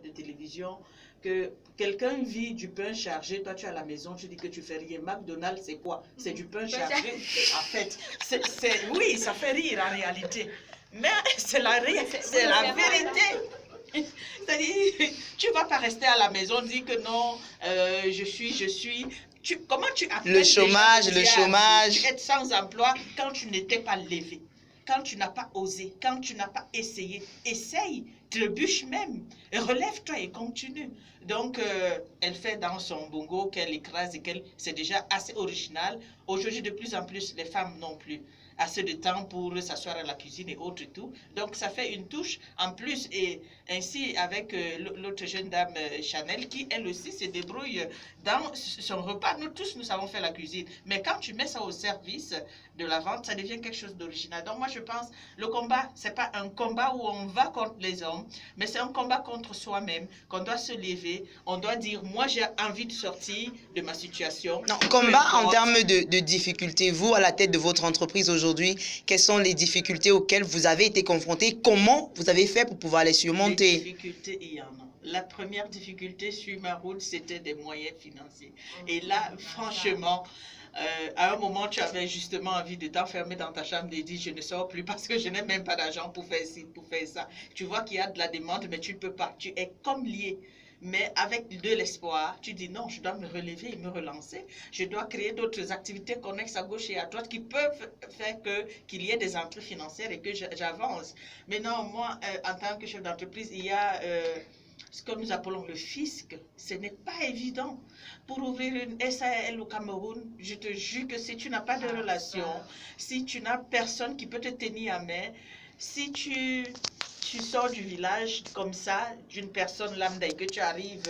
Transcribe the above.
de télévision, que quelqu'un vit du pain chargé, toi tu es à la maison, tu dis que tu fais rien. McDonald's, c'est quoi? C'est du pain chargé. En fait, oui, ça fait rire en réalité. Mais c'est la vérité. C'est-à-dire, tu ne vas pas rester à la maison dire que non, je suis. Comment tu appelles le chômage. tu es sans emploi quand tu n'étais pas levé, quand tu n'as pas osé, quand tu n'as pas essayé. Essaye, trébuche même, relève-toi et continue. Donc, elle fait dans son bongo qu'elle écrase et c'est déjà assez original. Aujourd'hui, de plus en plus, les femmes non plus assez de temps pour s'asseoir à la cuisine et autres et tout. Donc, ça fait une touche en plus. Et ainsi, avec l'autre jeune dame, Chanel, qui, elle aussi, se débrouille dans son repas. Nous tous, nous savons faire la cuisine. Mais quand tu mets ça au service de la vente, ça devient quelque chose d'original. Donc, moi, je pense, le combat, c'est pas un combat où on va contre les hommes, mais c'est un combat contre soi-même, qu'on doit se lever. On doit dire, moi, j'ai envie de sortir de ma situation. Non, combat en termes de difficultés. Vous, à la tête de votre entreprise aujourd'hui, quelles sont les difficultés auxquelles vous avez été confrontés? Comment vous avez fait pour pouvoir les surmonter? Les difficultés, il y en a. La première difficulté sur ma route, c'était des moyens financiers. Et là, franchement, à un moment, tu avais justement envie de t'enfermer dans ta chambre et dire, je ne sors plus parce que je n'ai même pas d'argent pour faire ci, pour faire ça. Tu vois qu'il y a de la demande, mais tu ne peux pas. Tu es comme lié. Mais avec de l'espoir, tu dis non, je dois me relever et me relancer. Je dois créer d'autres activités connexes à gauche et à droite qui peuvent faire qu'il y ait des entrées financières et que j'avance. Mais non, moi, en tant que chef d'entreprise, il y a ce que nous appelons le fisc. Ce n'est pas évident. Pour ouvrir une SARL au Cameroun, je te jure que si tu n'as pas de relation, si tu n'as personne qui peut te tenir à main, si tu sors du village comme ça, d'une personne lambda et que tu arrives